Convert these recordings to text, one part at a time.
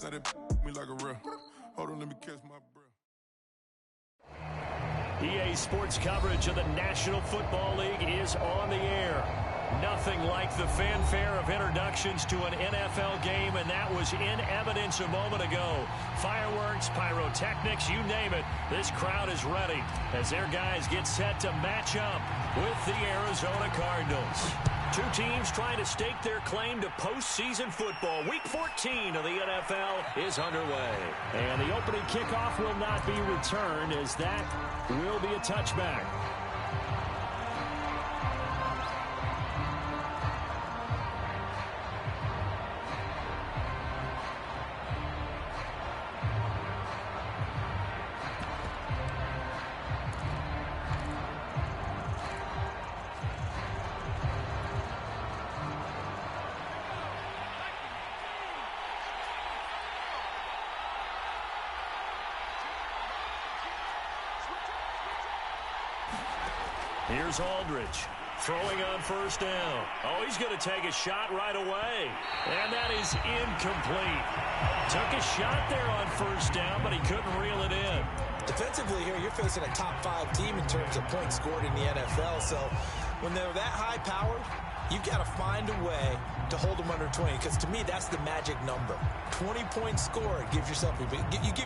Now they me like a real. Hold on, let me catch my breath. EA Sports coverage of the National Football League is on the air. Nothing like the fanfare of introductions to an NFL game, and that was in evidence a moment ago. Fireworks, pyrotechnics, you name it. This crowd is ready as their guys get set to match up with the Arizona Cardinals. Two teams trying to stake their claim to postseason football. Week 14 of the NFL is underway. And the opening kickoff will not be returned, as that will be a touchback. Here's Aldridge throwing on first down. Oh, he's going to take a shot right away. And that is incomplete. Took a shot there on first down, but he couldn't reel it in. Defensively here, you're facing a top-5 team in terms of points scored in the NFL. So when they're that high-powered, you've got to find a way to hold them under 20, because to me, that's the magic number. 20 points scored, you give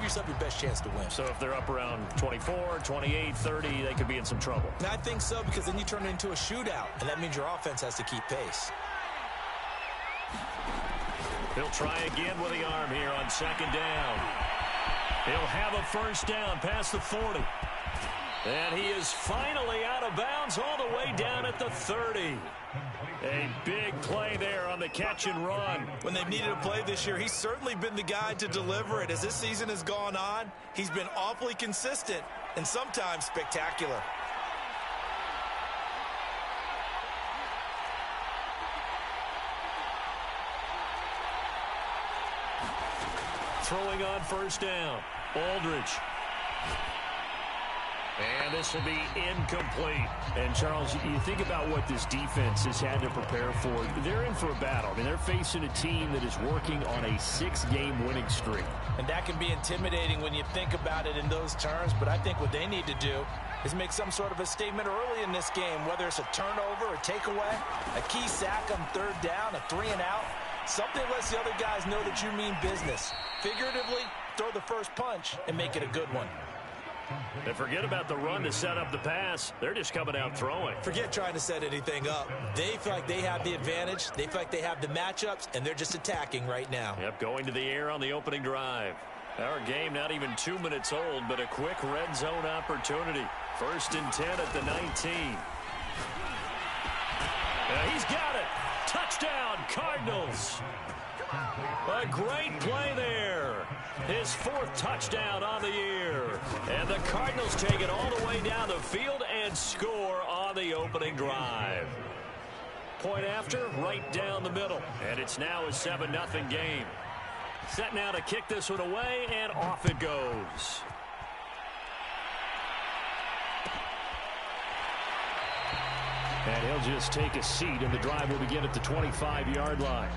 yourself your best chance to win. So if they're up around 24, 28, 30, they could be in some trouble. And I think so, because then you turn it into a shootout, and that means your offense has to keep pace. He'll try again with the arm here on second down. He'll have a first down past the 40. And he is finally out of bounds all the way down at the 30. A big play there on the catch and run. When they've needed a play this year, he's certainly been the guy to deliver it. As this season has gone on, he's been awfully consistent and sometimes spectacular. Throwing on first down, Aldridge. And this will be incomplete. And, Charles, you think about what this defense has had to prepare for. They're in for a battle. I mean, they're facing a team that is working on a 6-game winning streak. And that can be intimidating when you think about it in those terms. But I think what they need to do is make some sort of a statement early in this game, whether it's a turnover, a takeaway, a key sack on third down, a 3-and-out. Something lets the other guys know that you mean business. Figuratively, throw the first punch and make it a good one. And forget about the run to set up the pass. They're just coming out throwing. Forget trying to set anything up. They feel like they have the advantage. They feel like they have the matchups, and they're just attacking right now. Yep, going to the air on the opening drive. Our game not even 2 minutes old, but a quick red zone opportunity. 1st and 10 at the 19. He's got it. Touchdown, Cardinals. A great play there. His 4th touchdown on the year. And the Cardinals take it all the way down the field and score on the opening drive. Point after, right down the middle. And it's now a 7-0 game. Set now to kick this one away, and off it goes. And he'll just take a seat, and the drive will begin at the 25-yard line.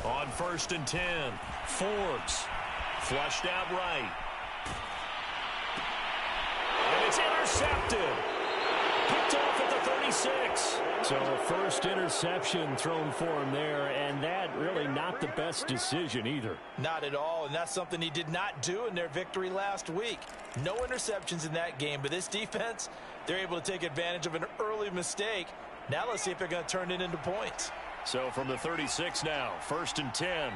On 1st and 10, Forbes flushed out right. And it's intercepted. Picked off at the 36. So first interception thrown for him there, and that really not the best decision either. Not at all, and that's something he did not do in their victory last week. No interceptions in that game, but this defense, they're able to take advantage of an early mistake. Now let's see if they're going to turn it into points. So from the 36 now, 1st and 10.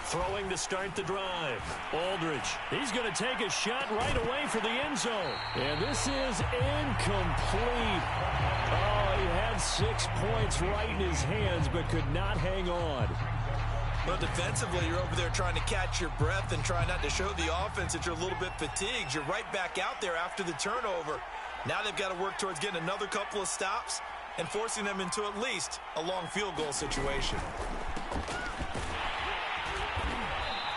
Throwing to start the drive. Aldridge, he's going to take a shot right away for the end zone. And this is incomplete. Oh, he had 6 points right in his hands, but could not hang on. But defensively, you're over there trying to catch your breath and try not to show the offense that you're a little bit fatigued. You're right back out there after the turnover. Now they've got to work towards getting another couple of stops and forcing them into at least a long field goal situation.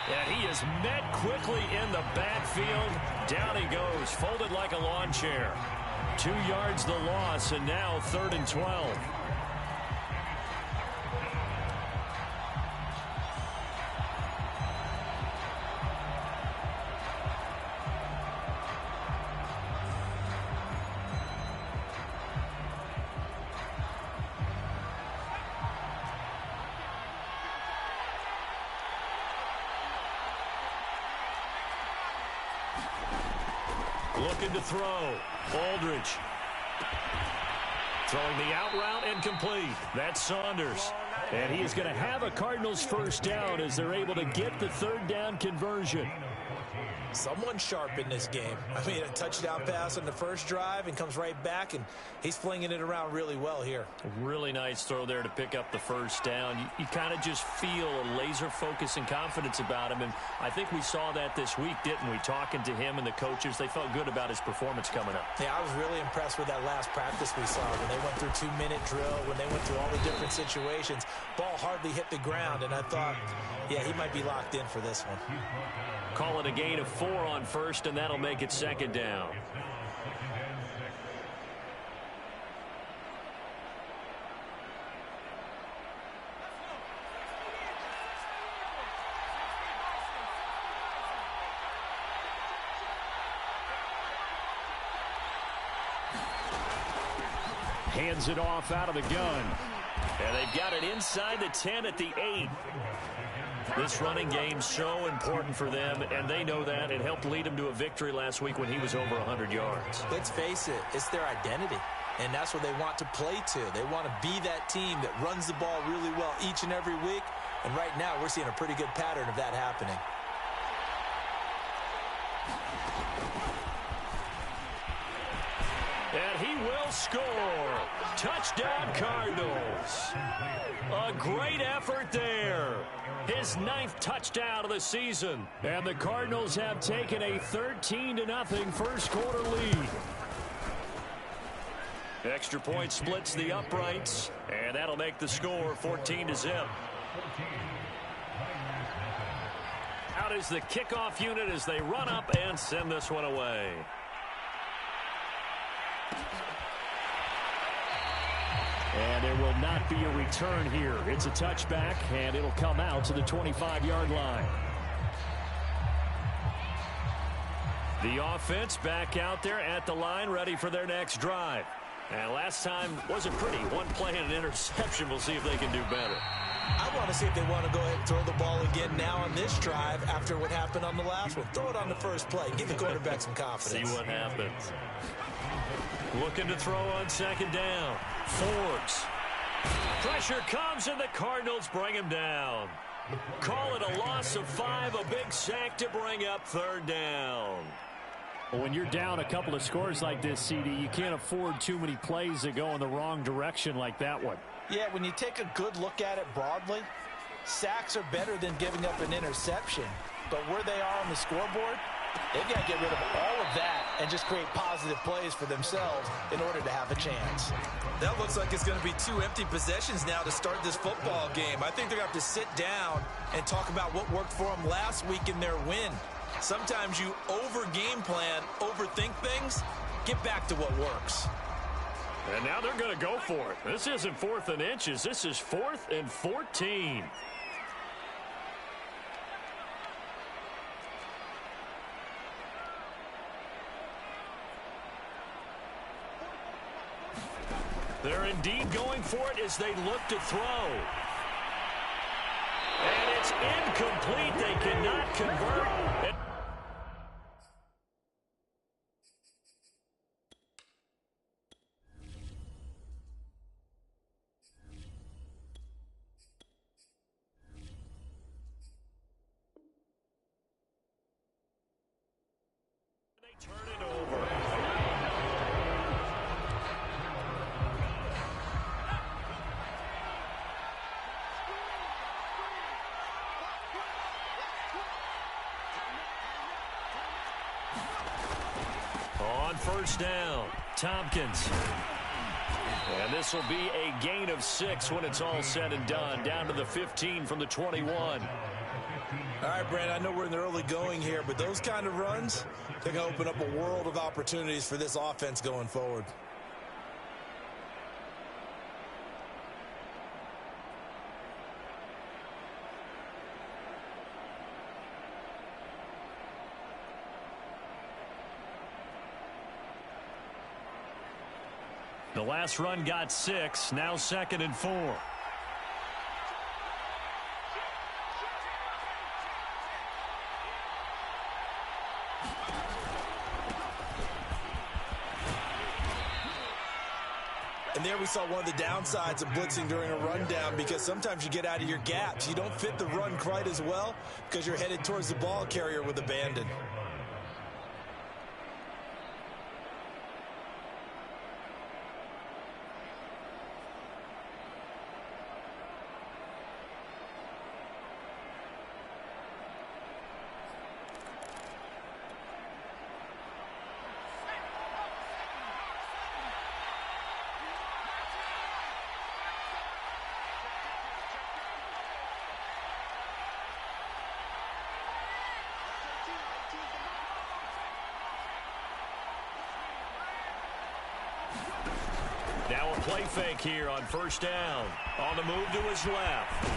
And he is met quickly in the backfield. Down he goes, folded like a lawn chair. 2 yards the loss, and now 3rd and 12. Looking to throw. Aldridge. Throwing the out route and complete. That's Saunders. And he is going to have a Cardinals first down as they're able to get the 3rd down conversion. Someone sharp in this game. I mean, a touchdown pass on the first drive and comes right back, and he's flinging it around really well here. Really nice throw there to pick up the first down. You kind of just feel a laser focus and confidence about him, and I think we saw that this week, didn't we? Talking to him and the coaches, they felt good about his performance coming up. Yeah, I was really impressed with that last practice we saw when they went through 2-minute drill, when they went through all the different situations. Ball hardly hit the ground, and I thought, yeah, he might be locked in for this one. Call it a gain of 4 on first, and that'll make it 2nd down. Hands it off out of the gun. And they've got it inside the 10 at the 8. This running game's so important for them, and they know that. It helped lead them to a victory last week when he was over 100 yards. Let's face it, it's their identity, and that's what they want to play to. They want to be that team that runs the ball really well each and every week, and right now we're seeing a pretty good pattern of that happening. And he will score. Touchdown, Cardinals. A great effort there. His 9th touchdown of the season. And the Cardinals have taken a 13-0 first quarter lead. Extra point splits the uprights, and that'll make the score 14-0. Out is the kickoff unit as they run up and send this one away. And there will not be a return here. It's a touchback, and it'll come out to the 25-yard line. The offense back out there at the line, ready for their next drive. And last time wasn't pretty. One play and an interception. We'll see if they can do better. I want to see if they want to go ahead and throw the ball again now on this drive after what happened on the last one. Throw it on the first play. Give the quarterback some confidence. See what happens. Looking to throw on 2nd down. Forbes. Pressure comes, and the Cardinals bring him down. Call it a loss of 5, a big sack to bring up 3rd down. When you're down a couple of scores like this, CD, you can't afford too many plays that go in the wrong direction like that one. Yeah, when you take a good look at it broadly, sacks are better than giving up an interception. But where they are on the scoreboard, they've got to get rid of all of that and just create positive plays for themselves in order to have a chance. That looks like it's going to be 2 empty possessions now to start this football game. I think they're going to have to sit down and talk about what worked for them last week in their win. Sometimes you over-game plan, overthink things. Get back to what works. And now they're going to go for it. This isn't 4th and inches. This is 4th and 14. They're indeed going for it as they look to throw. And it's incomplete. They cannot convert. They turn it over. On 1st down, Tompkins. And this will be a gain of 6 when it's all said and done. Down to the 15 from the 21. All right, Brandon, I know we're in the early going here, but those kind of runs, they're going to open up a world of opportunities for this offense going forward. The last run got 6, now 2nd and 4. And there we saw one of the downsides of blitzing during a rundown, because sometimes you get out of your gaps. You don't fit the run quite as well because you're headed towards the ball carrier with abandon. Now a play fake here on first down. On the move to his left.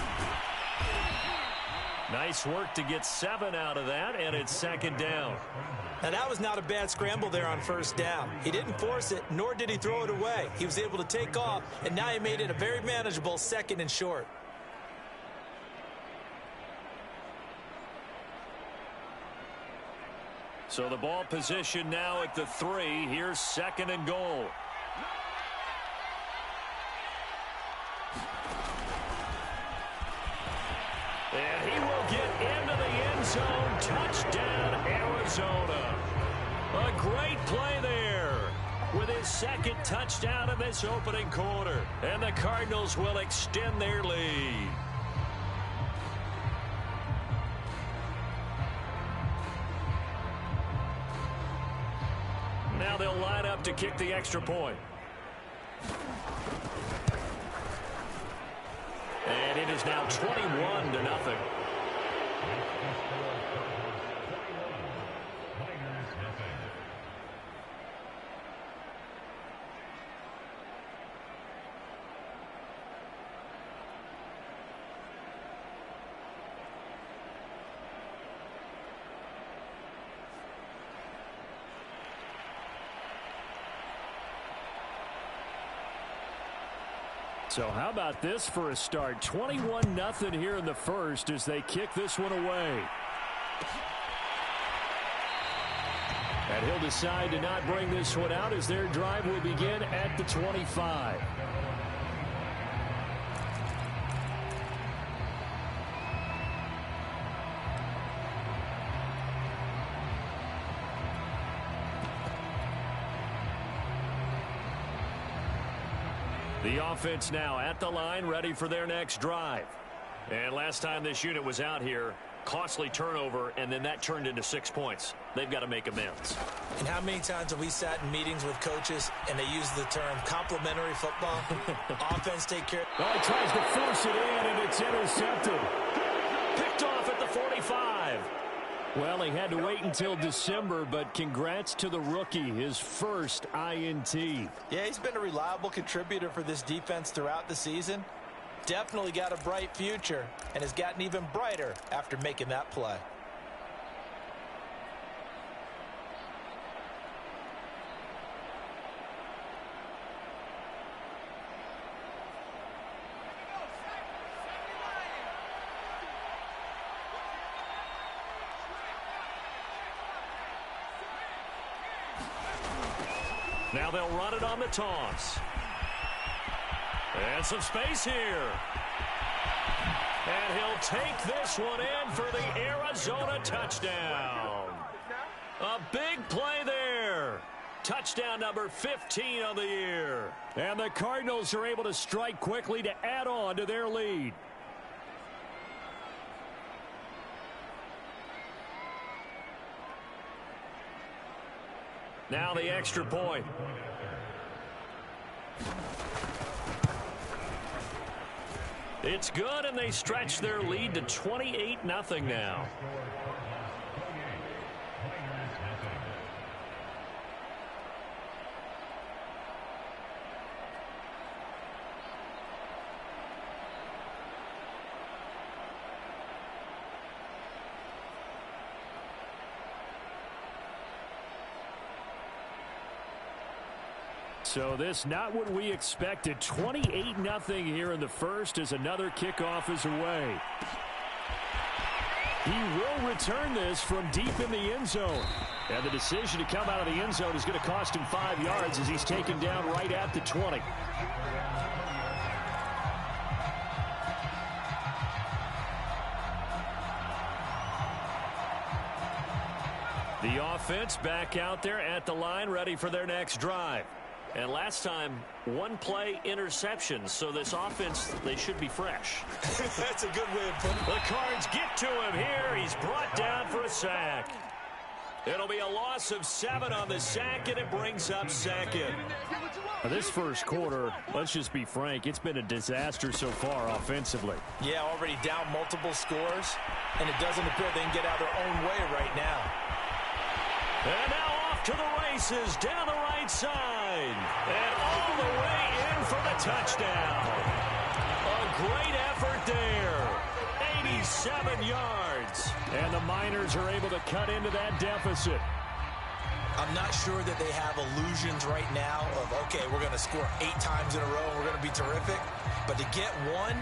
Nice work to get 7 out of that, and it's 2nd down. Now that was not a bad scramble there on first down. He didn't force it, nor did he throw it away. He was able to take off, and now he made it a very manageable 2nd and short. So the ball position now at the 3. Here's 2nd and goal. And he will get into the end zone. Touchdown, Arizona. A great play there with his 2nd touchdown of this opening quarter. And the Cardinals will extend their lead. Now they'll line up to kick the extra point. And it is now 21-0. So how about this for a start? 21-0 here in the first as they kick this one away. And he'll decide to not bring this one out as their drive will begin at the 25. The offense now at the line, ready for their next drive. And last time this unit was out here, costly turnover, and then that turned into 6 points. They've got to make amends. And how many times have we sat in meetings with coaches and they use the term complementary football? Offense take care. Oh, he tries to force it in, and it's intercepted. Picked off at the 45. Well, he had to wait until December, but congrats to the rookie, his first INT. Yeah, he's been a reliable contributor for this defense throughout the season. Definitely got a bright future and has gotten even brighter after making that play. Now they'll run it on the toss. And some space here. And he'll take this one in for the Arizona touchdown. A big play there. Touchdown number 15 on the year. And the Cardinals are able to strike quickly to add on to their lead. Now the extra point. It's good, and they stretch their lead to 28-0 now. So this not what we expected. 28-0 here in the first as another kickoff is away. He will return this from deep in the end zone. And the decision to come out of the end zone is going to cost him 5 yards as he's taken down right at the 20. The offense back out there at the line, ready for their next drive. And last time, one play interception. So this offense, they should be fresh. That's a good way of putting it. The Cards get to him here. He's brought down for a sack. It'll be a loss of 7 on the sack, and it brings up second. This first quarter, let's just be frank, it's been a disaster so far offensively. Yeah, already down multiple scores, and it doesn't appear they can get out their own way right now. And now off to the races, down the right side, and all the way in for the touchdown. A great effort there. 87 yards. And the Miners are able to cut into that deficit. I'm not sure that they have illusions right now of, okay, we're going to score 8 times in a row and we're going to be terrific. But to get one,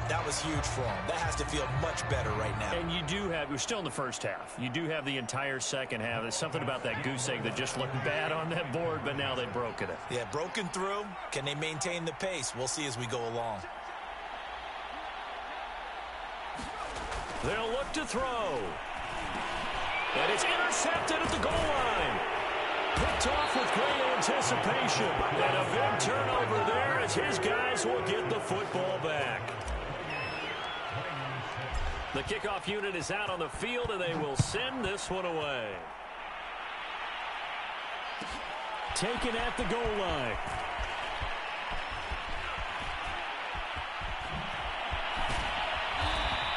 that was huge for them. That has to feel much better right now. And you do have, we're still in the first half. You do have the entire second half. There's something about that goose egg that just looked bad on that board, but now they've broken it. Yeah, broken through. Can they maintain the pace? We'll see as we go along. They'll look to throw. And it's intercepted at the goal line. Picked off with great anticipation. And a big turnover there as his guys will get the football back. The kickoff unit is out on the field, and they will send this one away. Taken at the goal line.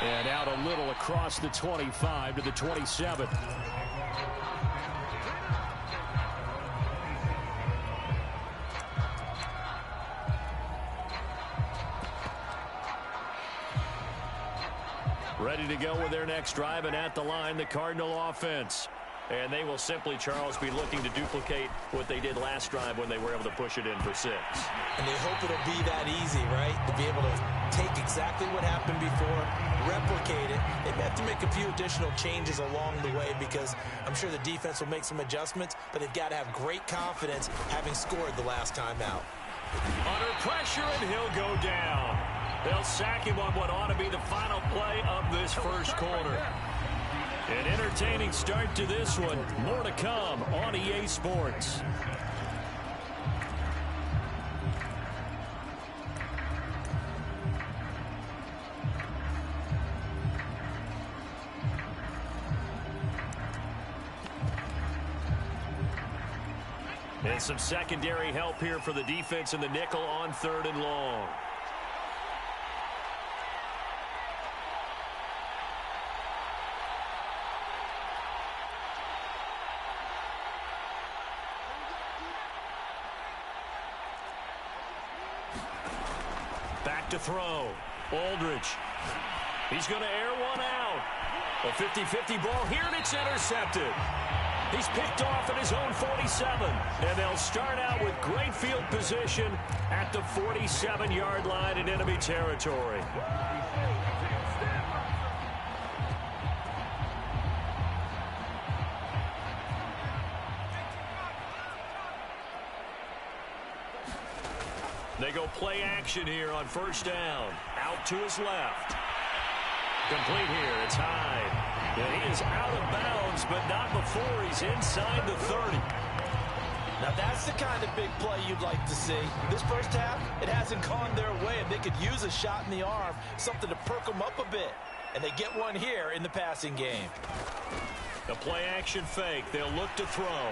And out a little across the 25 to the 27. Ready to go with their next drive, and at the line, the Cardinal offense. And they will simply, Charles, be looking to duplicate what they did last drive when they were able to push it in for 6. And they hope it'll be that easy, right? To be able to take exactly what happened before, replicate it. They may have to make a few additional changes along the way because I'm sure the defense will make some adjustments, but they've got to have great confidence having scored the last time out. Under pressure, and he'll go down. They'll sack him on what ought to be the final play of this first quarter. An entertaining start to this one. More to come on EA Sports. And some secondary help here for the defense in the nickel on 3rd and long. Back to throw. Aldridge. He's going to air one out. A 50-50 ball here, and it's intercepted. He's picked off at his own 47. And they'll start out with great field position at the 47-yard line in enemy territory. They go play action here on 1st down. Out to his left. Complete here. It's Hyde. And he is out of bounds, but not before he's inside the 30. Now that's the kind of big play you'd like to see. This first half, it hasn't gone their way, and they could use a shot in the arm, something to perk them up a bit. And they get one here in the passing game. The play action fake. They'll look to throw.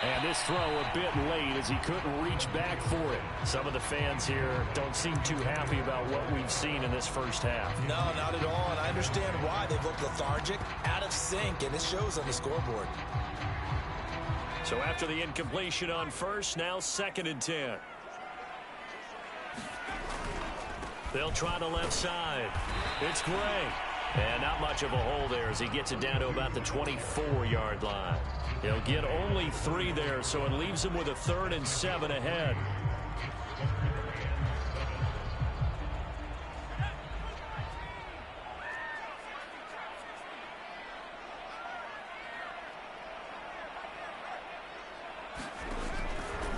And this throw a bit late as he couldn't reach back for it. Some of the fans here don't seem too happy about what we've seen in this first half. No, not at all, and I understand why. They've looked lethargic, out of sync, and it shows on the scoreboard. So after the incompletion on first, now 2nd and 10. They'll try the left side. It's Gray. And not much of a hole there as he gets it down to about the 24-yard line. He'll get only 3 there, so it leaves him with a 3rd and 7 ahead.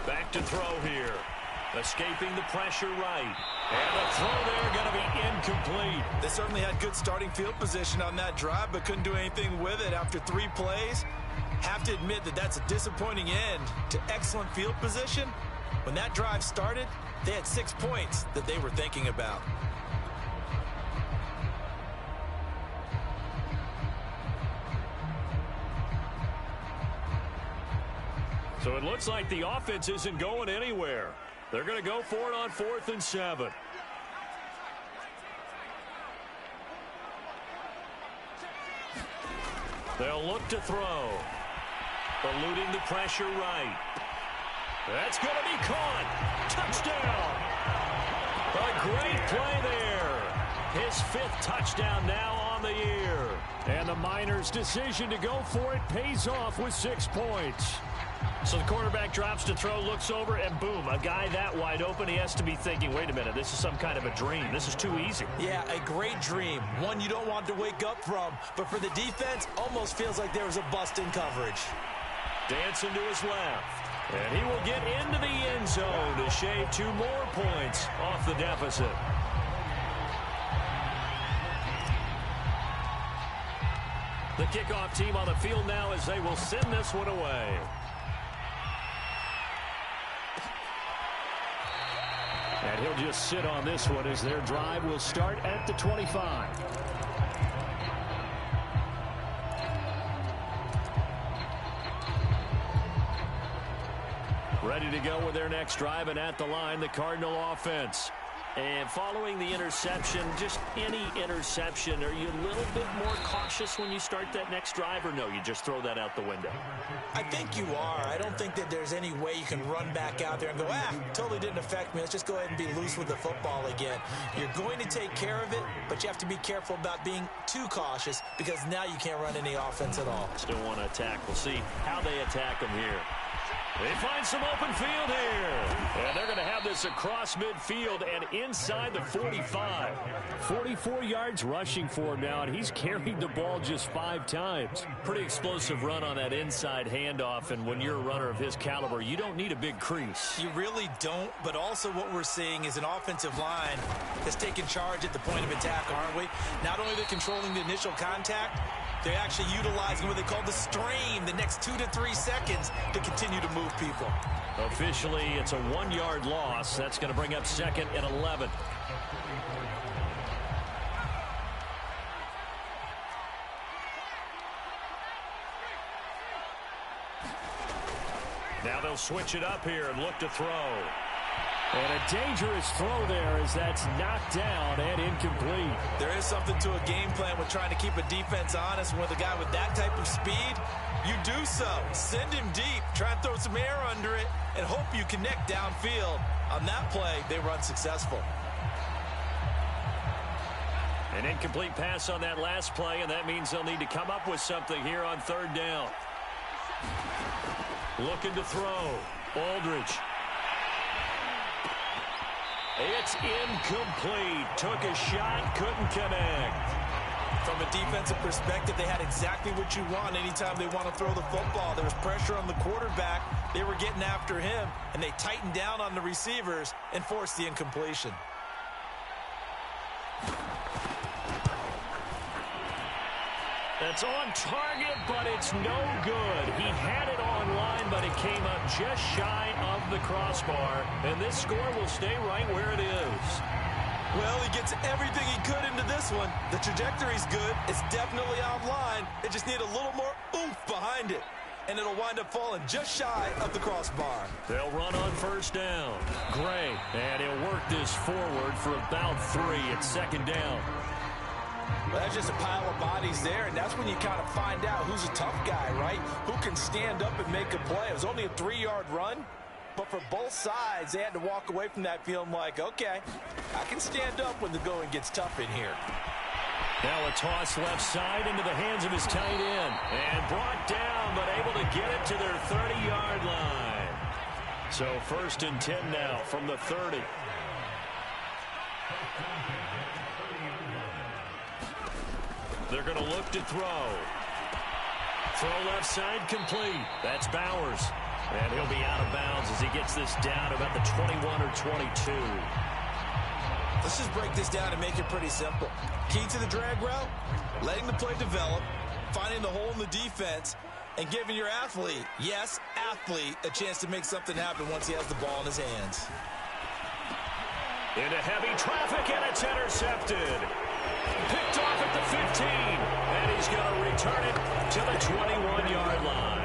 Back to throw here. Escaping the pressure right. And the throw there going to be incomplete. They certainly had good starting field position on that drive, but couldn't do anything with it after 3 plays. Have to admit that that's a disappointing end to excellent field position. When that drive started, they had 6 points that they were thinking about. So it looks like the offense isn't going anywhere. They're going to go for it on 4th and 7. They'll look to throw. Eluding the pressure right. That's going to be caught. Touchdown. A great play there. His 5th touchdown now on the year. And the Miners' decision to go for it pays off with 6 points. So the quarterback drops to throw, looks over, and boom, a guy that wide open, he has to be thinking, wait a minute, this is some kind of a dream. This is too easy. Yeah, a great dream. One you don't want to wake up from. But for the defense, almost feels like there was a bust in coverage. Dancing to his left. And he will get into the end zone to shave 2 more points off the deficit. The kickoff team on the field now as they will send this one away. And he'll just sit on this one as their drive will start at the 25. Ready to go with their next drive, and at the line, the Cardinal offense. And following the interception, just any interception, are you a little bit more cautious when you start that next drive, or no, you just throw that out the window? I think you are. I don't think that there's any way you can run back out there and go, totally didn't affect me. Let's just go ahead and be loose with the football again. You're going to take care of it, but you have to be careful about being too cautious because now you can't run any offense at all. Still want to attack. We'll see how they attack them here. They find some open field here. And they're going to have this across midfield and inside the 45. 44 yards rushing for him now, and he's carried the ball just 5 times. Pretty explosive run on that inside handoff, and when you're a runner of his caliber, you don't need a big crease. You really don't, but also what we're seeing is an offensive line that's taking charge at the point of attack, aren't we? Not only are they controlling the initial contact, they're actually utilizing what they call the strain, the next 2 to 3 seconds to continue to move people. Officially, it's a 1-yard loss. That's going to bring up 2nd and 11. Now they'll switch it up here and look to throw. And a dangerous throw there as that's knocked down and incomplete. There is something to a game plan with trying to keep a defense honest. And with a guy with that type of speed, you do so. Send him deep, try and throw some air under it, and hope you connect downfield. On that play, they run successful. An incomplete pass on that last play, and that means they'll need to come up with something here on 3rd down. Looking to throw. Aldridge. It's incomplete. Took a shot, couldn't connect. From a defensive perspective, they had exactly what you want anytime they want to throw the football. There was pressure on the quarterback. They were getting after him, and they tightened down on the receivers and forced the incompletion. That's on target, but it's no good. He had it online, but it came up just shy of the crossbar. And this score will stay right where it is. Well, he gets everything he could into this one. The trajectory's good. It's definitely online. They just need a little more oomph behind it. and it'll wind up falling just shy of the crossbar. They'll run on first down. Gray, and he'll work this forward for about 3 at second down. Well, that's just a pile of bodies there, and that's when you kind of find out who's a tough guy, right? Who can stand up and make a play. It was only a 3-yard run, but for both sides, they had to walk away from that feeling like, okay, I can stand up when the going gets tough in here. Now a toss left side into the hands of his tight end. And brought down, but able to get it to their 30-yard line. So 1st and 10 now from the 30. They're going to look to throw. Throw left side complete. That's Bowers. And he'll be out of bounds as he gets this down about the 21 or 22. Let's just break this down and make it pretty simple. Key to the drag route, letting the play develop, finding the hole in the defense, and giving your athlete, yes, athlete, a chance to make something happen once he has the ball in his hands. Into heavy traffic, and it's intercepted. Picked off at the 15, and he's going to return it to the 21-yard line.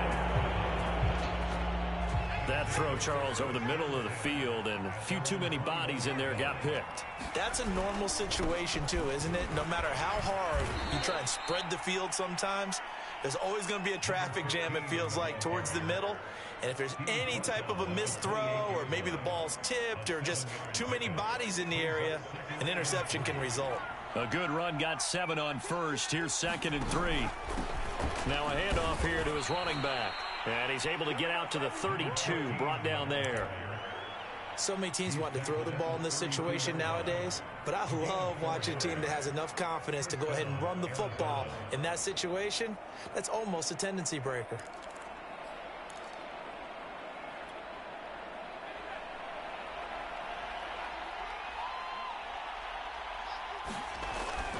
That throw, Charles, over the middle of the field, and a few too many bodies in there got picked. That's a normal situation, too, isn't it? No matter how hard you try and spread the field sometimes, there's always going to be a traffic jam, it feels like, towards the middle. And if there's any type of a missed throw, or maybe the ball's tipped, or just too many bodies in the area, an interception can result. A good run, got 7 on first. Here's 2nd and 3. Now a handoff here to his running back. And he's able to get out to the 32, brought down there. So many teams want to throw the ball in this situation nowadays, but I love watching a team that has enough confidence to go ahead and run the football in that situation. That's almost a tendency breaker.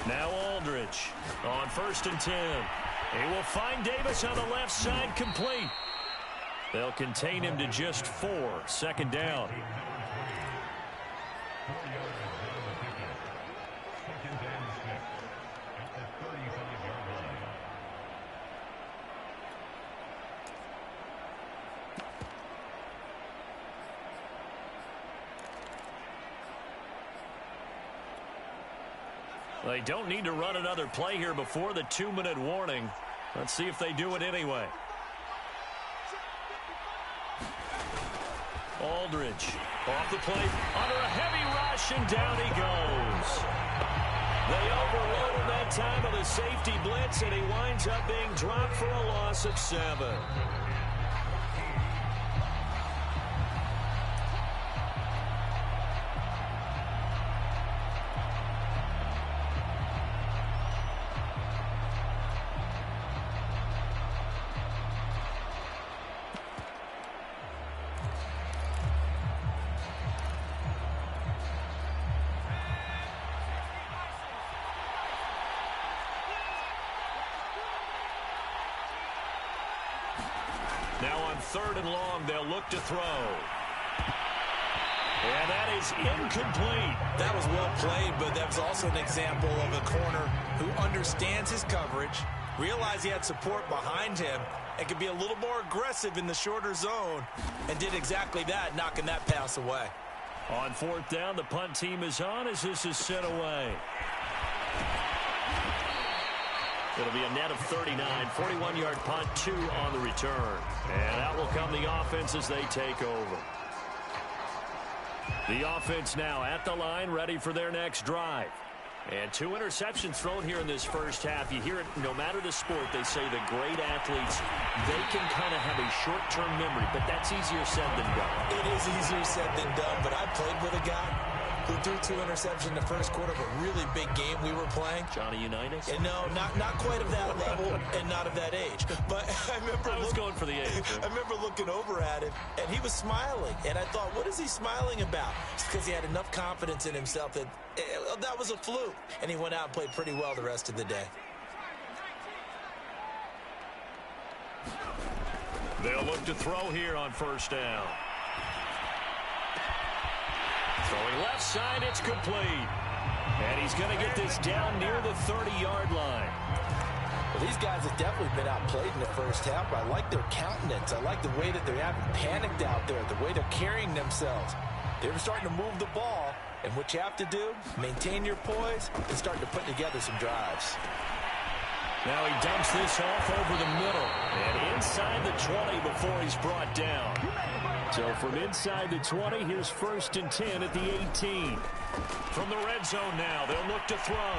Now Aldridge on 1st and 10. He will find Davis on the left side, complete. They'll contain him to just 4, 2nd down. They don't need to run another play here before the 2-minute warning. Let's see if they do it anyway. Aldridge off the plate, under a heavy rush, and down he goes. They overrode him that time of the safety blitz, and he winds up being dropped for a loss of 7. Now on 3rd and long, they'll look to throw. And that is incomplete. That was well played, but that was also an example of a corner who understands his coverage, realized he had support behind him, and could be a little more aggressive in the shorter zone, and did exactly that, knocking that pass away. On 4th down, the punt team is on as this is sent away. It'll be a net of 39, 41-yard punt, 2 on the return. And out will come the offense as they take over. The offense now at the line, ready for their next drive. And 2 interceptions thrown here in this first half. You hear it, no matter the sport, they say the great athletes, they can kind of have a short-term memory, but that's easier said than done. It is easier said than done, but I played with a guy who threw 2 interceptions in the first quarter of a really big game we were playing. Johnny Unitas? And no, not quite of that level and not of that age. But I was going for the age. I remember looking over at him, and he was smiling. And I thought, what is he smiling about? It's because he had enough confidence in himself that that was a fluke. And he went out and played pretty well the rest of the day. They'll look to throw here on 1st down. Throwing left side, it's complete. And he's going to get this down near the 30-yard line. Well, these guys have definitely been outplayed in the first half, but I like their countenance. I like the way that they haven't panicked out there, the way they're carrying themselves. They're starting to move the ball, and what you have to do, maintain your poise and start to put together some drives. Now he dumps this off over the middle and inside the 20 before he's brought down. So from inside the 20, here's 1st and 10 at the 18. From the red zone now, they'll look to throw.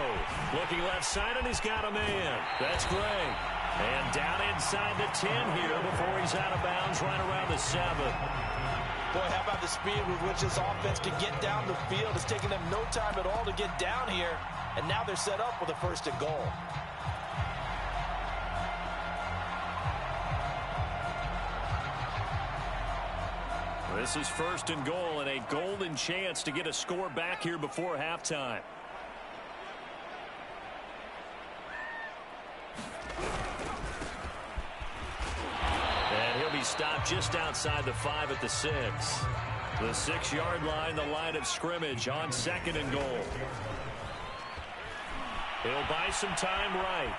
Looking left side, and he's got a man. That's Gray. And down inside the 10 here before he's out of bounds right around the 7. Boy, how about the speed with which this offense can get down the field? It's taking them no time at all to get down here, and now they're set up with a 1st and goal. This is 1st and goal and a golden chance to get a score back here before halftime. And he'll be stopped just outside the 5 at the 6. The 6-yard line, the line of scrimmage on 2nd and goal. He'll buy some time right.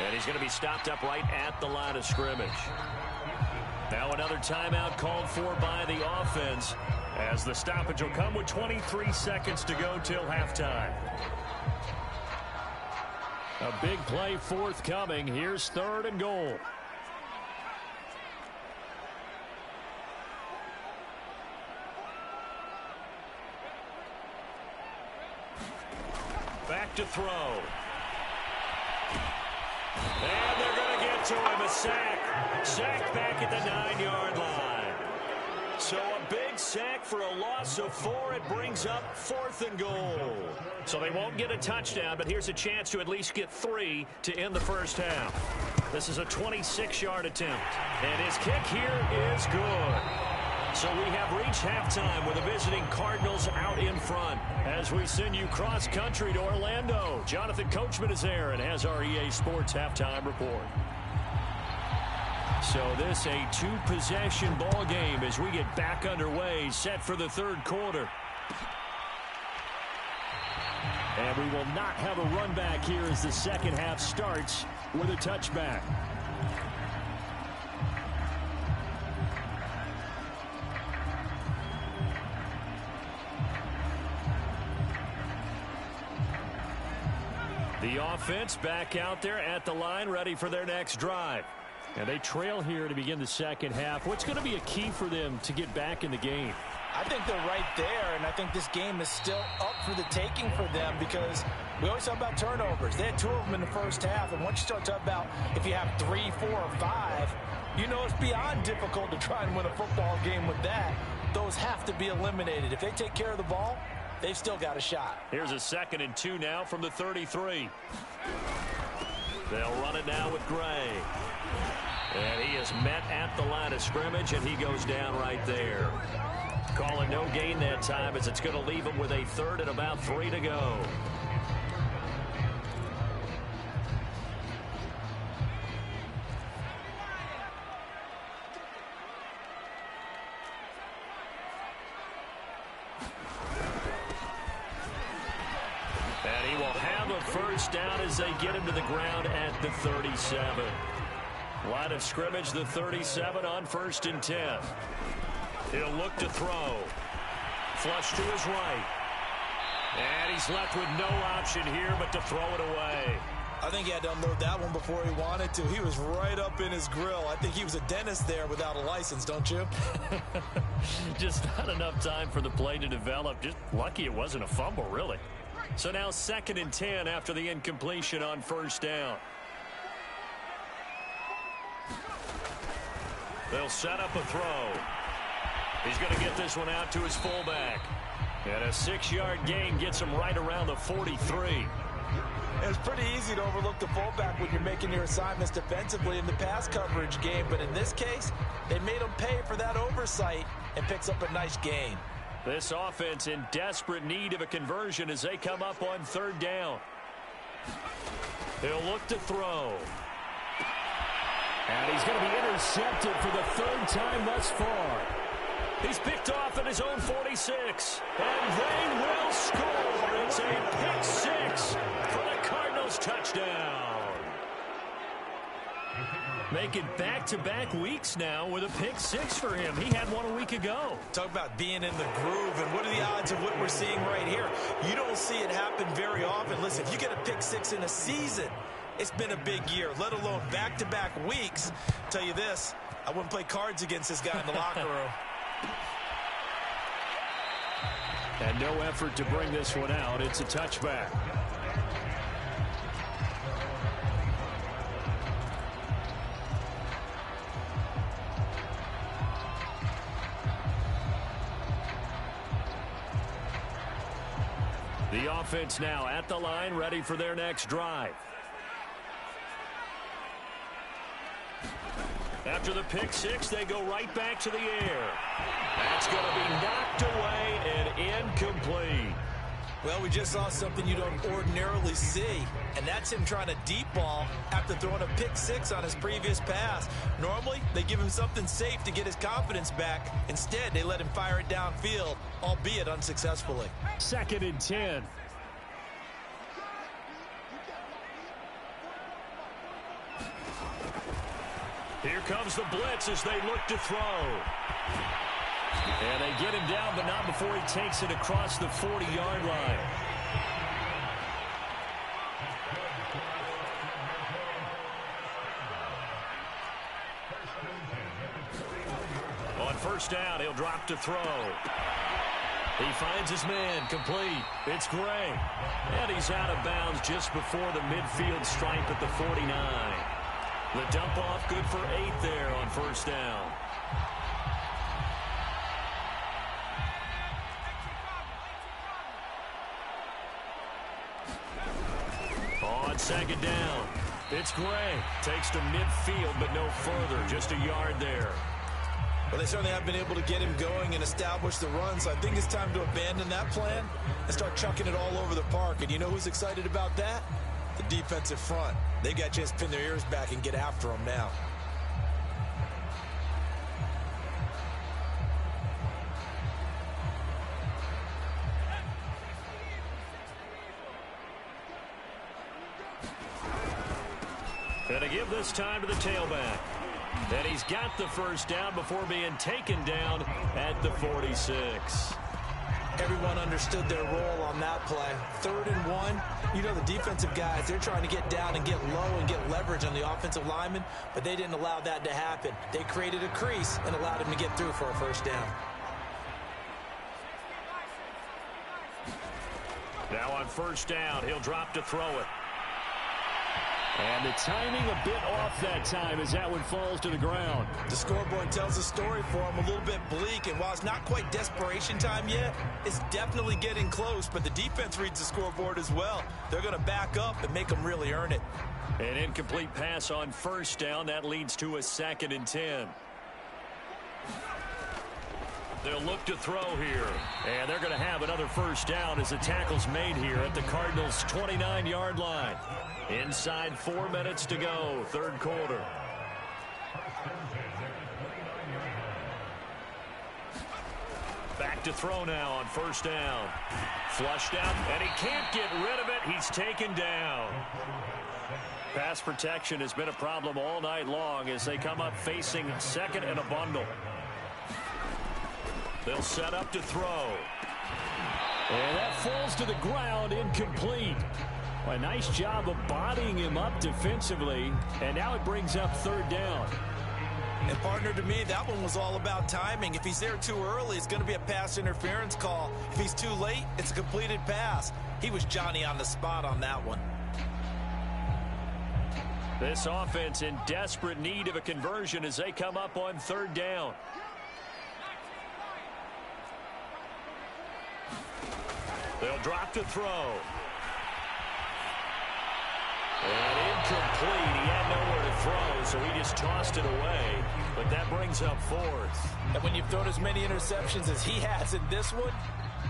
And he's going to be stopped up right at the line of scrimmage. Now another timeout called for by the offense as the stoppage will come with 23 seconds to go till halftime. A big play forthcoming. Here's 3rd and goal. Back to throw. And they're going to get to him. A sack. Sack back at the 9-yard line. So a big sack for a loss of 4. It brings up 4th and goal. So they won't get a touchdown, but here's a chance to at least get 3 to end the first half. This is a 26-yard attempt. And his kick here is good. So we have reached halftime with the visiting Cardinals out in front. As we send you cross-country to Orlando, Jonathan Coachman is there and has our EA Sports halftime report. So this a 2-possession ball game as we get back underway, set for the 3rd quarter. And we will not have a run back here as the 2nd half starts with a touchback. The offense back out there at the line, ready for their next drive. And they trail here to begin the 2nd half. What's going to be a key for them to get back in the game? I think they're right there, and I think this game is still up for the taking for them because we always talk about turnovers. They had 2 of them in the first half, and once you start talking about if you have 3, 4, or 5, you know it's beyond difficult to try and win a football game with that. Those have to be eliminated. If they take care of the ball, they've still got a shot. Here's a 2nd and 2 now from the 33. They'll run it now with Gray. And he is met at the line of scrimmage, and he goes down right there. Calling no gain that time as it's going to leave him with a 3rd and about 3 to go. And he will have a 1st down as they get him to the ground at the 37. Line of scrimmage, the 37 on 1st and 10. He'll look to throw. Flush to his right. And he's left with no option here but to throw it away. I think he had to unload that one before he wanted to. He was right up in his grill. I think he was a dentist there without a license, don't you? Just not enough time for the play to develop. Just lucky it wasn't a fumble, really. So now 2nd and 10 after the incompletion on 1st down. They'll set up a throw. He's going to get this one out to his fullback. And a 6-yard gain gets him right around the 43. It's pretty easy to overlook the fullback when you're making your assignments defensively in the pass coverage game. But in this case, they made him pay for that oversight and picks up a nice gain. This offense in desperate need of a conversion as they come up on 3rd down. He'll look to throw. And he's going to be intercepted for the 3rd time thus far. He's picked off at his own 46. And they will score. It's a pick 6 for the Cardinals. goes. Touchdown. Making back-to-back weeks now with a pick six for him. He had one a week ago. Talk about being in the groove, and what are the odds of what we're seeing right here? You don't see it happen very often. Listen, if you get a pick six in a season, it's been a big year, let alone back-to-back weeks. Tell you this, I wouldn't play cards against this guy in the locker room. And no effort to bring this one out. It's a touchback. The offense now at the line, ready for their next drive. After the pick six, they go right back to the air. That's going to be knocked away and incomplete. Well, we just saw something you don't ordinarily see, and that's him trying to deep ball after throwing a pick six on his previous pass. Normally, they give him something safe to get his confidence back. Instead, they let him fire it downfield, albeit unsuccessfully. 2nd and 10. Here comes the blitz as they look to throw. And they get him down, but not before he takes it across the 40-yard line. On first down, he'll drop to throw. He finds his man, complete. It's Gray. And he's out of bounds just before the midfield stripe at the 49. The dump off good for 8 there on first down. On 2nd down, it's Gray. Takes to midfield, but no further. Just a yard there. Well, they certainly have been able to get him going and establish the run, so I think it's time to abandon that plan and start chucking it all over the park. And you know who's excited about that? The defensive front. They got a chance to pin their ears back and get after him now. And to give this time to the tailback. And he's got the first down before being taken down at the 46. Everyone understood their role on that play. 3rd and 1. You know the defensive guys, they're trying to get down and get low and get leverage on the offensive lineman, but they didn't allow that to happen. They created a crease and allowed him to get through for a first down. Now on first down, he'll drop to throw it. And the timing a bit off that time as that one falls to the ground. The scoreboard tells a story for him, a little bit bleak, and while it's not quite desperation time yet, it's definitely getting close, but the defense reads the scoreboard as well. They're going to back up and make them really earn it. An incomplete pass on first down. That leads to a 2nd and 10. They'll look to throw here. And they're going to have another first down as the tackle's made here at the Cardinals' 29-yard line. Inside 4 minutes to go, 3rd quarter. Back to throw now on first down. Flushed out, and he can't get rid of it. He's taken down. Pass protection has been a problem all night long as they come up facing 2nd and a bundle. They'll set up to throw. And that falls to the ground, incomplete. A nice job of bodying him up defensively, and now it brings up 3rd down. And partner, to me, that one was all about timing. If he's there too early, it's going to be a pass interference call. If he's too late, it's a completed pass. He was Johnny on the spot on that one. This offense in desperate need of a conversion as they come up on 3rd down. They'll drop to throw. And incomplete. He had nowhere to throw, so he just tossed it away. But that brings up 4th. And when you've thrown as many interceptions as he has in this one,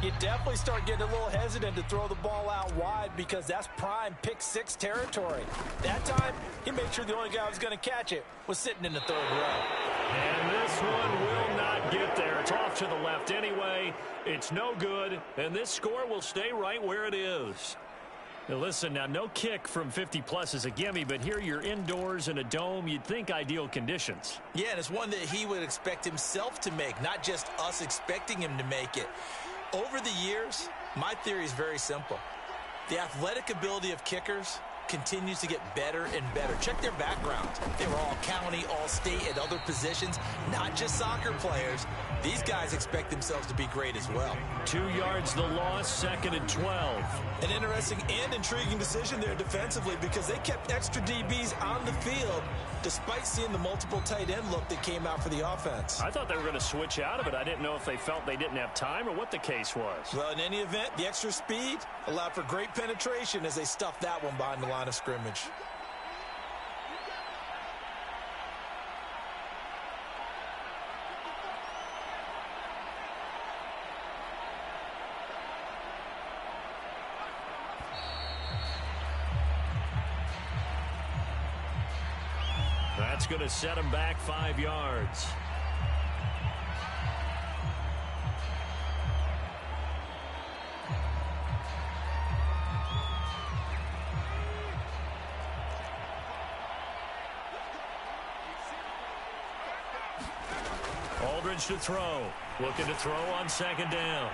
you definitely start getting a little hesitant to throw the ball out wide because that's prime pick six territory. That time, he made sure the only guy who was going to catch it was sitting in the 3rd row. And this one will not get there. It's off to the left anyway. It's no good, and this score will stay right where it is. Now listen, now no kick from 50-plus is a gimme, but here you're indoors in a dome. You'd think ideal conditions. Yeah, and it's one that he would expect himself to make, not just us expecting him to make it. Over the years, my theory is very simple. The athletic ability of kickers continues to get better and better. Check their background. They were all county, all state, at other positions, not just soccer players. These guys expect themselves to be great as well. 2 yards the loss, 2nd and 12. An interesting and intriguing decision there defensively because they kept extra DBs on the field despite seeing the multiple tight end look that came out for the offense. I thought they were going to switch out of it. I didn't know if they felt they didn't have time or what the case was. Well, in any event, the extra speed allowed for great penetration as they stuffed that one behind the line of scrimmage. That's going to set him back 5 yards. Aldridge to throw. Looking to throw on 2nd down.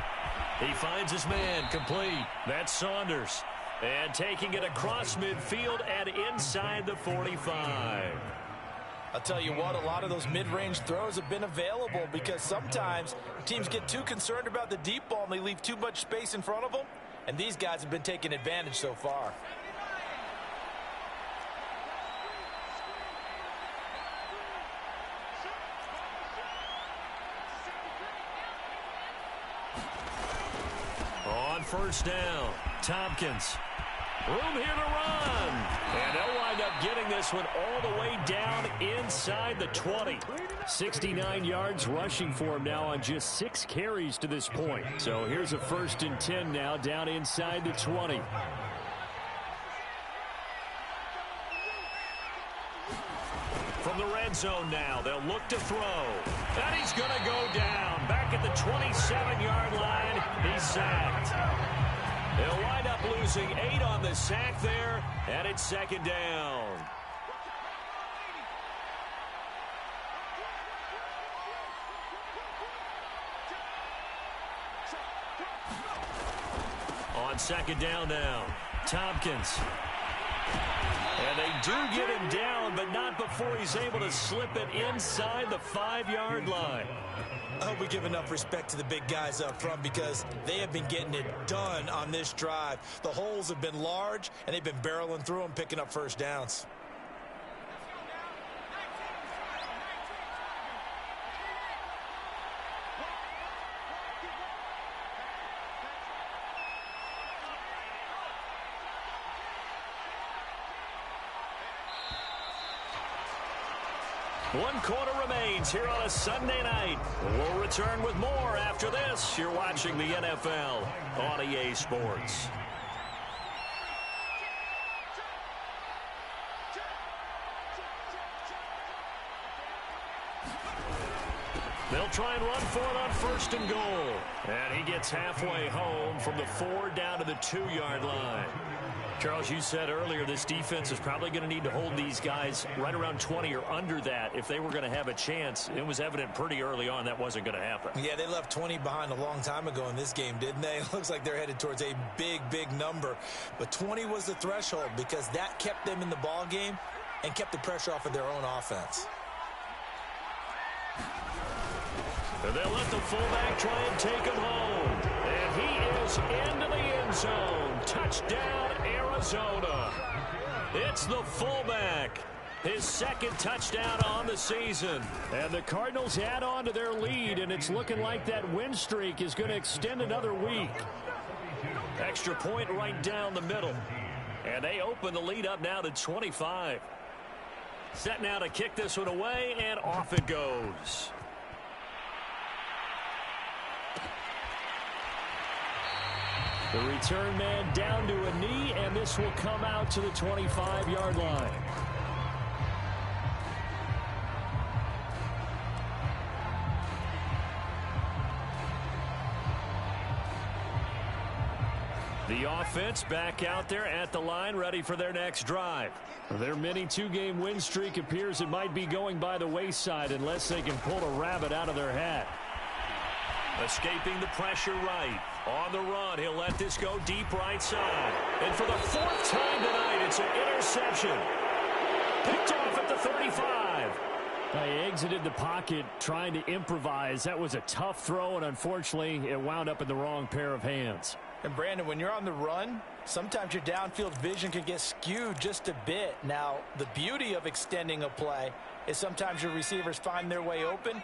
He finds his man complete. That's Saunders. And taking it across midfield and inside the 45. I'll tell you what, a lot of those mid-range throws have been available because sometimes teams get too concerned about the deep ball and they leave too much space in front of them, and these guys have been taking advantage so far. On 1st down, Tompkins. Room here to run. And they'll wind up getting this one all the way down inside the 20. 69 yards rushing for him now on just 6 carries to this point. So here's a 1st and 10 now down inside the 20. From the red zone now, they'll look to throw. And he's going to go down. Back at the 27-yard line, he's sacked. They'll wind up losing 8 on the sack there, and it's 2nd down. On 2nd down now, Tompkins. And they do get him down, but not before he's able to slip it inside the 5-yard line. I hope we give enough respect to the big guys up front because they have been getting it done on this drive. The holes have been large, and they've been barreling through them, picking up 1st downs. One quarter remains here on a Sunday night. We'll return with more after this. You're watching the NFL on EA Sports. They'll try and run for it on 1st and goal. And he gets halfway home from the 4 down to the 2-yard line. Charles, you said earlier this defense is probably going to need to hold these guys right around 20 or under that if they were going to have a chance. It was evident pretty early on that wasn't going to happen. Yeah, they left 20 behind a long time ago in this game, didn't they? It looks like they're headed towards a big, big number. But 20 was the threshold because that kept them in the ball game and kept the pressure off of their own offense. And they'll let the fullback try and take him home. And he is into the end zone. Touchdown, Arizona. It's the fullback. His 2nd touchdown on the season. And the Cardinals add on to their lead, and it's looking like that win streak is going to extend another week. Extra point right down the middle. And they open the lead up now to 25. Set now to kick this one away, and off it goes. The return man down to a knee, and this will come out to the 25-yard line. The offense back out there at the line, ready for their next drive. Their mini two-game win streak appears it might be going by the wayside unless they can pull a rabbit out of their hat. Escaping the pressure right. On the run, he'll let this go deep right side. And for the fourth time tonight, it's an interception. Picked off at the 35. He exited the pocket trying to improvise. That was a tough throw, and unfortunately, it wound up in the wrong pair of hands. And Brandon, when you're on the run, sometimes your downfield vision can get skewed just a bit. Now, the beauty of extending a play is sometimes your receivers find their way open,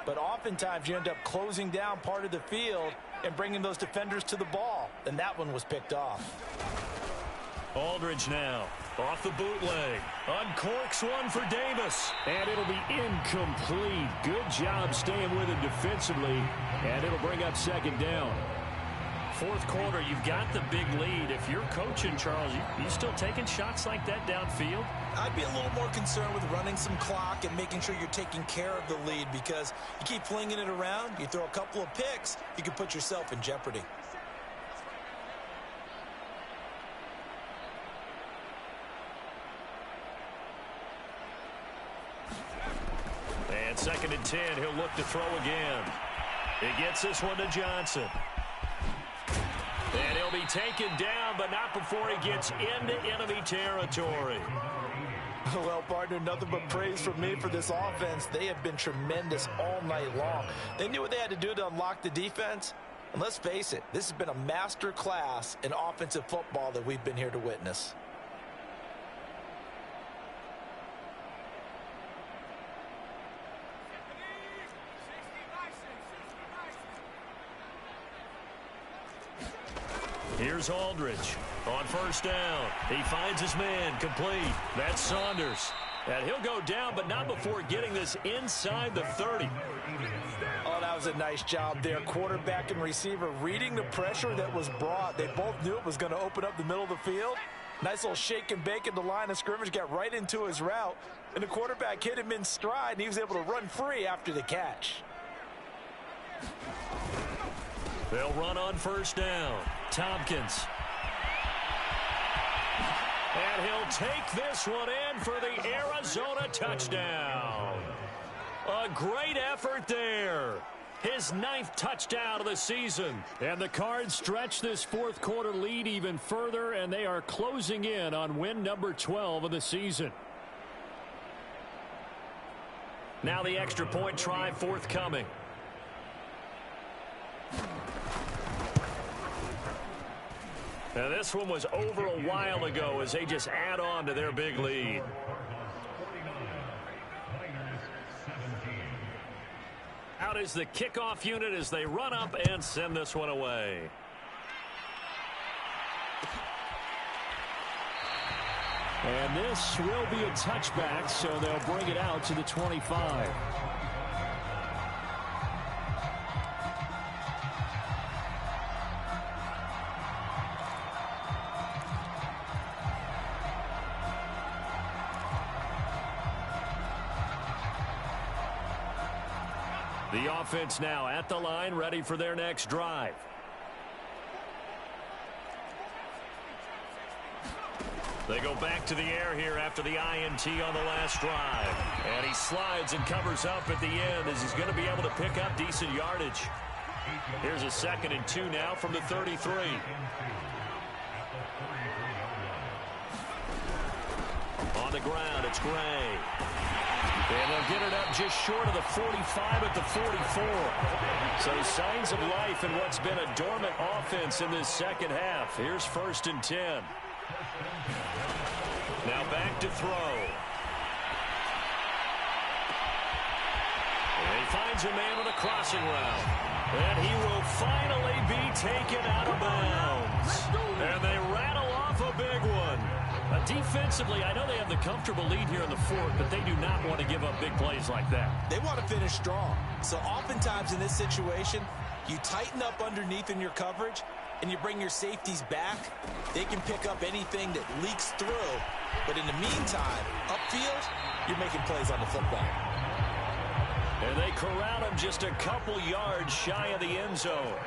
but oftentimes you end up closing down part of the field and bringing those defenders to the ball. And that one was picked off. Aldridge now off the bootleg. Uncorks one for Davis. And it'll be incomplete. Good job staying with it defensively. And it'll bring up second down. Fourth quarter, you've got the big lead. If you're coaching, Charles, you still taking shots like that downfield? I'd be a little more concerned with running some clock and making sure you're taking care of the lead, because you keep flinging it around, you throw a couple of picks, you can put yourself in jeopardy. And 2nd and 10, he'll look to throw again. He gets this one to Johnson. And he'll be taken down, but not before he gets into enemy territory. Well, partner, nothing but praise from me for this offense. They have been tremendous all night long. They knew what they had to do to unlock the defense. And let's face it, this has been a master class in offensive football that we've been here to witness. Here's Aldridge on first down. He finds his man complete. That's Saunders. And he'll go down, but not before getting this inside the 30. Oh, that was a nice job there. Quarterback and receiver reading the pressure that was brought. They both knew it was going to open up the middle of the field. Nice little shake and bake at the line of scrimmage, got right into his route. And the quarterback hit him in stride, and he was able to run free after the catch. They'll run on first down. Tompkins. And he'll take this one in for the Arizona touchdown. A great effort there. His 9th touchdown of the season. And the Cards stretch this fourth quarter lead even further, and they are closing in on win number 12 of the season. Now the extra point try forthcoming. Now this one was over a while ago as they just add on to their big lead. Out is the kickoff unit as they run up and send this one away. And this will be a touchback, so they'll bring it out to the 25. The offense now at the line, ready for their next drive. They go back to the air here after the INT on the last drive. And he slides and covers up at the end as he's going to be able to pick up decent yardage. Here's a 2nd and 2 now from the 33. On the ground, it's Gray. And they'll get it up just short of the 45 at the 44. So signs of life in what's been a dormant offense in this second half. Here's 1st and 10. Now back to throw. And he finds a man on a crossing route. And he will finally be taken out of bounds. And they rattle off a big one. Defensively, I know they have the comfortable lead here in the fourth, but they do not want to give up big plays like that. They want to finish strong. So oftentimes in this situation, you tighten up underneath in your coverage, and you bring your safeties back. They can pick up anything that leaks through. But in the meantime, upfield, you're making plays on the football. And they corral him just a couple yards shy of the end zone.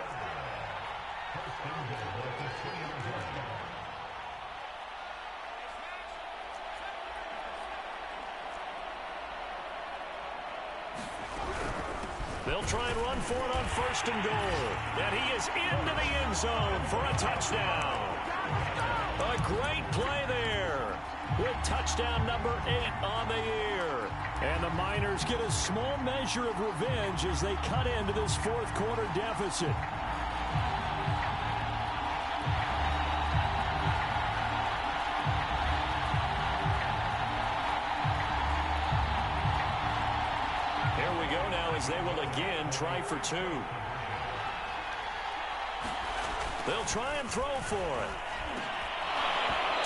They'll try and run for it on 1st and goal. And he is into the end zone for a touchdown. A great play there with touchdown number 8 on the year. And the Miners get a small measure of revenge as they cut into this 4th quarter deficit. As they will again try for 2. They'll try and throw for it.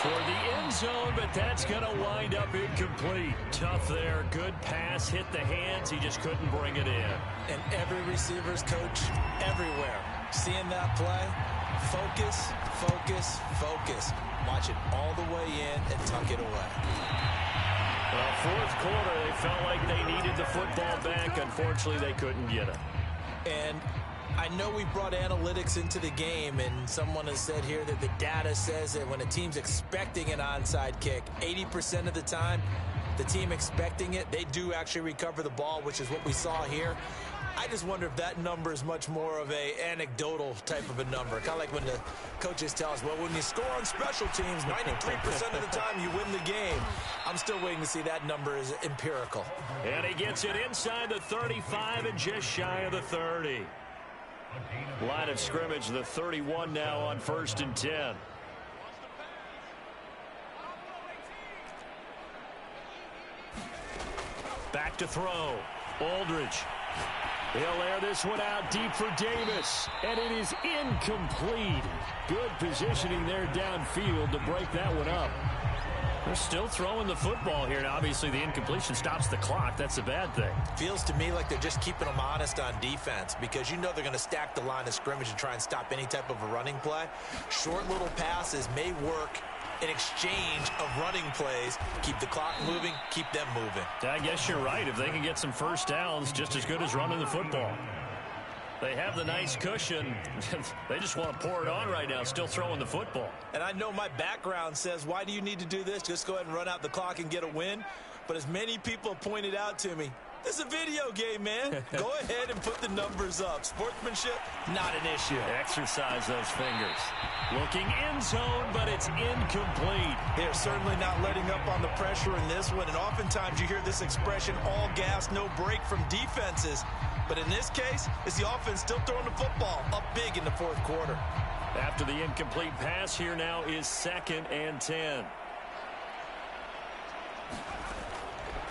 Toward the end zone, but that's going to wind up incomplete. Tough there. Good pass. Hit the hands. He just couldn't bring it in. And every receiver's coach everywhere. Seeing that play, focus, focus, focus. Watch it all the way in and tuck it away. Well, 4th quarter, they felt like they needed the football back. Unfortunately, they couldn't get it. And I know we brought analytics into the game, and someone has said here that the data says that when a team's expecting an onside kick, 80% of the time, the team expecting it, they do actually recover the ball, which is what we saw here. I just wonder if that number is much more of a anecdotal type of a number. Kind of like when the coaches tell us, well, when you score on special teams, 93% of the time you win the game. I'm still waiting to see that number is empirical. And he gets it inside the 35 and just shy of the 30. Line of scrimmage, the 31 now on 1st and 10. Back to throw. Aldridge. He'll air this one out deep for Davis, and it is incomplete. Good positioning there downfield to break that one up. They're still throwing the football here, and obviously the incompletion stops the clock. That's a bad thing. Feels to me like they're just keeping them honest on defense because you know they're going to stack the line of scrimmage and try and stop any type of a running play. Short little passes may work in exchange of running plays. Keep the clock moving, keep them moving. I guess you're right. If they can get some first downs, just as good as running the football. They have the nice cushion. They just want to pour it on right now, still throwing the football. And I know my background says, why do you need to do this? Just go ahead and run out the clock and get a win. But as many people pointed out to me, this is a video game, man. Go ahead and put the numbers up. Sportsmanship, not an issue. Exercise those fingers. Looking end zone, but it's incomplete. They're certainly not letting up on the pressure in this one. And oftentimes you hear this expression, all gas, no break from defenses. But in this case, it's the offense still throwing the football up big in the 4th quarter. After the incomplete pass, here now is 2nd and 10.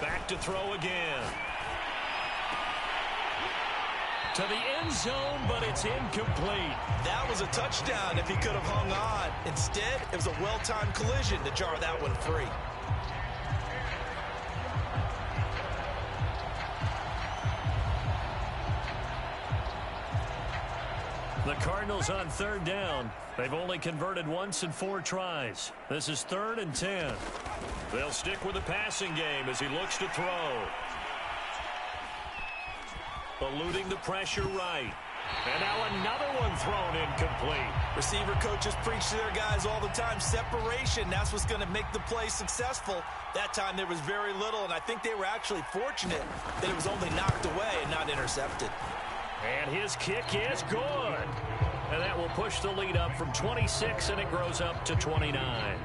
Back to throw again. To the end zone, but it's incomplete. That was a touchdown if he could have hung on. Instead, it was a well-timed collision to jar that one free. The Cardinals on 3rd down. They've only converted once in 4 tries. This is 3rd and 10. They'll stick with the passing game as he looks to throw. Eluding the pressure right. And now another one thrown incomplete. Receiver coaches preach to their guys all the time. Separation, that's what's going to make the play successful. That time there was very little, and I think they were actually fortunate that it was only knocked away and not intercepted. And his kick is good. And that will push the lead up from 26, and it grows up to 29.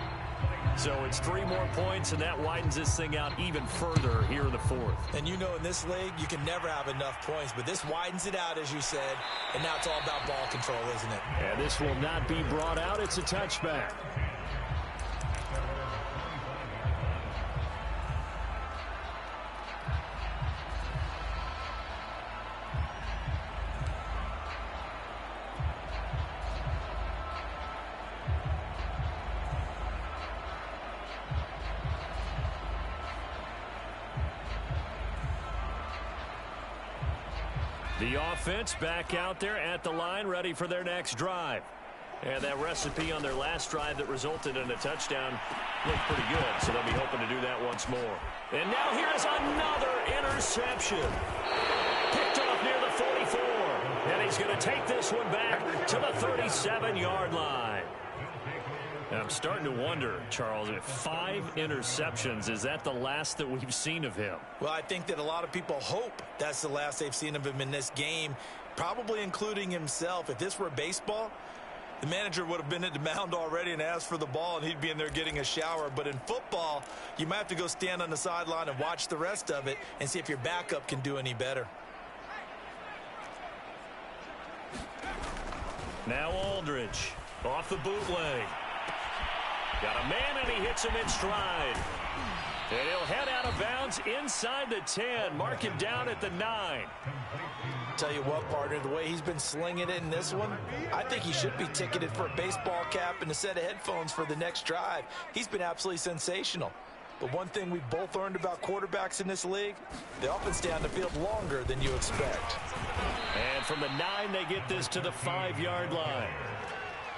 So it's 3 more points, and that widens this thing out even further here in the 4th. And you know in this league, you can never have enough points, but this widens it out, as you said, and now it's all about ball control, isn't it? And this will not be brought out. It's a touchback. The offense back out there at the line, ready for their next drive. And that recipe on their last drive that resulted in a touchdown looked pretty good, so they'll be hoping to do that once more. And now here's another interception. Picked off near the 44. And he He's going to take this one back to the 37-yard line. And I'm starting to wonder, Charles, if 5 interceptions, is that the last that we've seen of him? Well, I think that a lot of people hope that's the last they've seen of him in this game, probably including himself. If this were baseball, the manager would have been at the mound already and asked for the ball, and he'd be in there getting a shower. But in football, you might have to go stand on the sideline and watch the rest of it and see if your backup can do any better. Now Aldridge off the bootleg. Got a man, and he hits him in stride. And he'll head out of bounds inside the 10. Mark him down at the 9. Tell you what, partner, the way he's been slinging it in this one, I think he should be ticketed for a baseball cap and a set of headphones for the next drive. He's been absolutely sensational. But one thing we've both learned about quarterbacks in this league, they often stay on the field longer than you expect. And from the 9, they get this to the 5-yard line.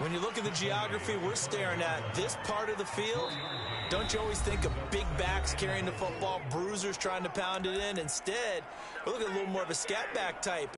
When you look at the geography we're staring at, this part of the field, don't you always think of big backs carrying the football, bruisers trying to pound it in? Instead, we look at a little more of a scat back type.